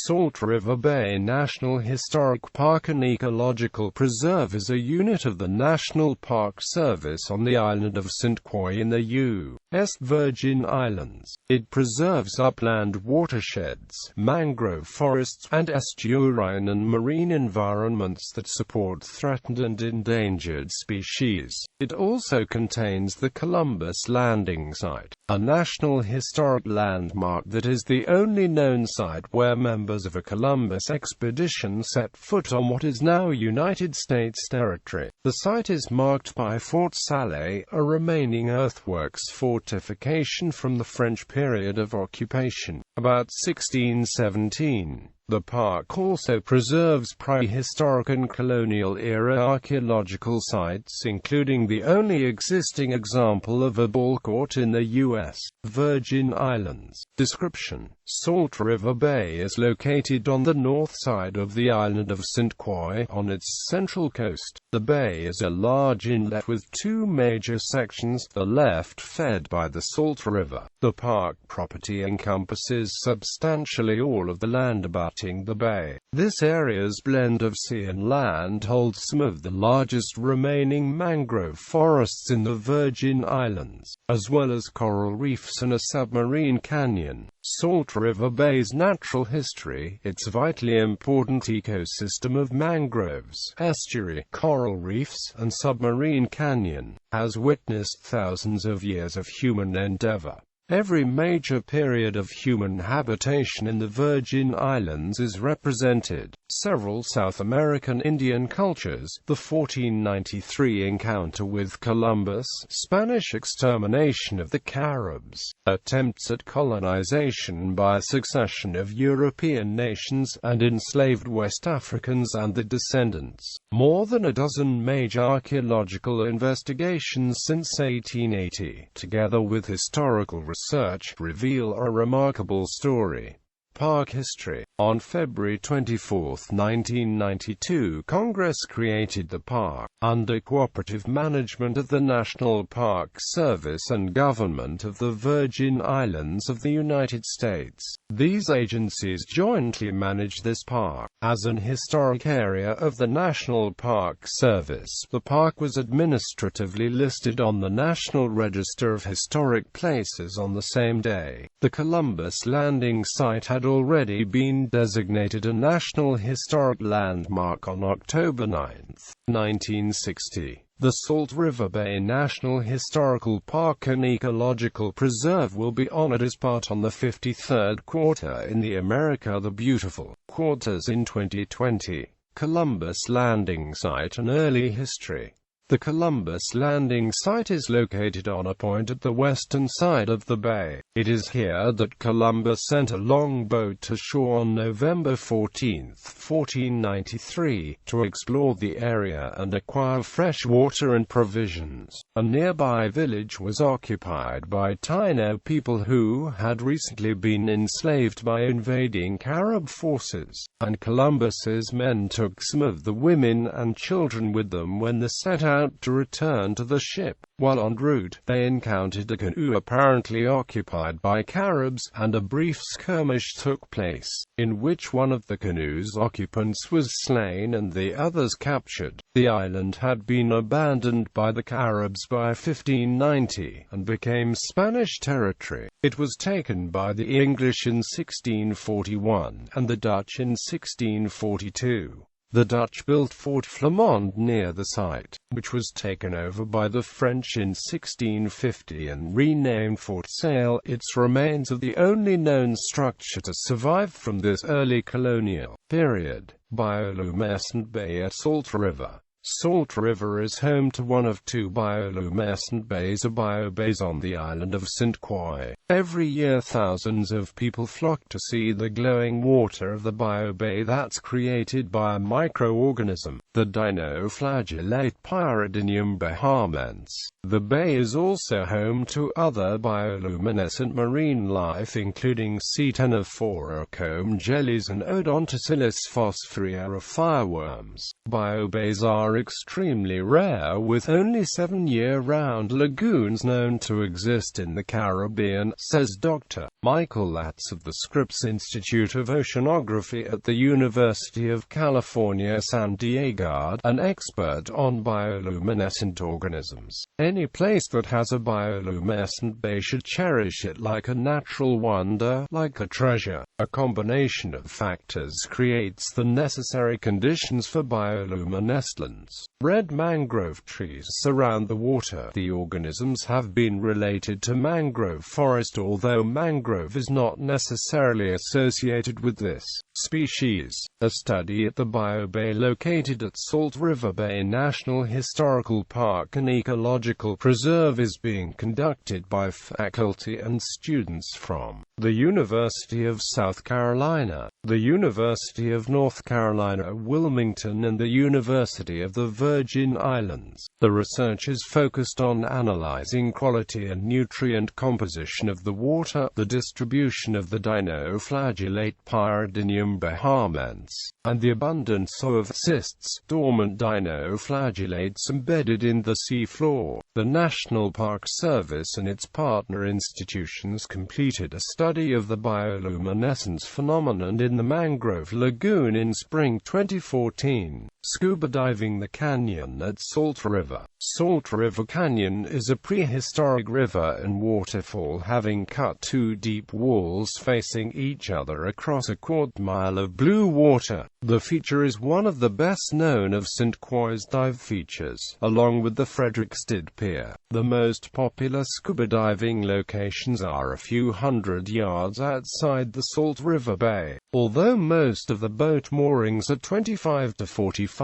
Salt River Bay National Historic Park and Ecological Preserve is a unit of the National Park Service on the island of St. Croix in the U.S.Virgin Islands. It preserves upland watersheds, mangrove forests, and estuarine and marine environments that support threatened and endangered species. It also contains the Columbus Landing Site, a National Historic Landmark that is the only known site where members of a Columbus expedition set foot on what is now United States territory. The site is marked by Fort Salé, a remaining earthworks fortification from the French period of occupation, about 1617. The park also preserves prehistoric and colonial-era archaeological sites, including the only existing example of a ball court in the U.S.Virgin Islands. Description: Salt River Bay is located on the north side of the island of St. Croix, on its central coast. The bay is a large inlet with two major sections, the left fed by the Salt River. The park property encompasses substantially all of the land abutting the bay. This area's blend of sea and land holds some of the largest remaining mangrove forests in the Virgin Islands, as well as coral reefs and a submarine canyon. Salt River Bay's natural history, its vitally important ecosystem of mangroves, estuary, coral reefs, and submarine canyon, has witnessed thousands of years of human endeavor. Every major period of human habitation in the Virgin Islands is represented. Several South American Indian cultures, the 1493 encounter with Columbus, Spanish extermination of the Caribs, attempts at colonization by a succession of European nations, and enslaved West Africans and their descendants. More than a dozen major archaeological investigations since 1880, together with historical research, reveal a remarkable story. Park history. On February 24, 1992, Congress created the park, under cooperative management of the National Park Service and Government of the Virgin Islands of the United States. These agencies jointly manage this park. As an historic area of the National Park Service, the park was administratively listed on the National Register of Historic Places on the same day. The Columbus Landing Site had already been designated a National Historic Landmark on October 9, 1960. The Salt River Bay National Historical Park and Ecological Preserve will be honored as part on the 53rd quarter in the America the Beautiful quarters in 2020. Columbus Landing Site and Early History. The Columbus Landing Site is located on a point at the western side of the bay. It is here that Columbus sent a longboat to shore on November 14, 1493, to explore the area and acquire fresh water and provisions. A nearby village was occupied by Taino people who had recently been enslaved by invading Carib forces, and Columbus's men took some of the women and children with them when they set out to return to the ship. While en route, they encountered a canoe apparently occupied by Caribs, and a brief skirmish took place, in which one of the canoe's occupants was slain and the others captured. The island had been abandoned by the Caribs by 1590, and became Spanish territory. It was taken by the English in 1641, and the Dutch in 1642. The Dutch built Fort Flamand near the site, which was taken over by the French in 1650 and renamed Fort Sale. Its remains are the only known structure to survive from this early colonial period. Bioluminescent Bay at Salt River. Salt River is home to one of two bioluminescent bays or biobays on the island of St. Croix. Every year thousands of people flock to see the glowing water of the biobay that's created by a microorganism, the dinoflagellate Pyridinium bahamense. The bay is also home to other bioluminescent marine life including Ctenophora comb jellies and Odontocylus phosphorea fireworms. Biobays are extremely rare, with only 7 year-round lagoons known to exist in the Caribbean, says Dr. Michael Latz of the Scripps Institute of Oceanography at the University of California, San Diego, an expert on bioluminescent organisms. Any place that has a bioluminescent bay should cherish it like a natural wonder, like a treasure. A combination of factors creates the necessary conditions for bioluminescence. Red mangrove trees surround the water. The organisms have been related to mangrove forest, although mangrove is not necessarily associated with this species. A study at the Bio Bay located at Salt River Bay National Historical Park and Ecological Preserve is being conducted by faculty and students from the University of South Carolina, the University of North Carolina Wilmington and the University of the Virgin Islands. The research is focused on analyzing quality and nutrient composition of the water, the distribution of the dinoflagellate Pyridinium bahamense, and the abundance of cysts, dormant dinoflagellates embedded in the seafloor. The National Park Service and its partner institutions completed a study of the bioluminescence phenomenon in the mangrove lagoon in spring 2014. Scuba diving the canyon at Salt River. Salt River Canyon is a prehistoric river and waterfall having cut two deep walls facing each other across a quarter-mile of blue water. The feature is one of the best known of St. Croix dive features, along with the Frederiksted Pier. The most popular scuba diving locations are a few hundred yards outside the Salt River Bay. Although most of the boat moorings are 25 to 45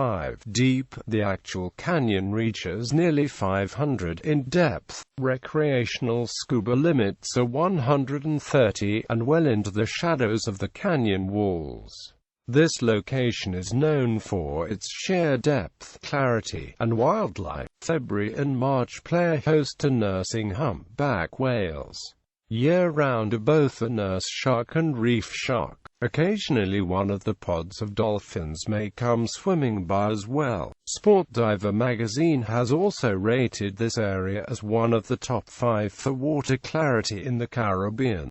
deep, the actual canyon reaches nearly 500 in depth. Recreational scuba limits are 130 and well into the shadows of the canyon walls. This location is known for its sheer depth, clarity, and wildlife. February and March play host to nursing humpback whales. Year-round are both a nurse shark and reef shark. Occasionally one of the pods of dolphins may come swimming by as well. Sport Diver magazine has also rated this area as one of the top 5 for water clarity in the Caribbean.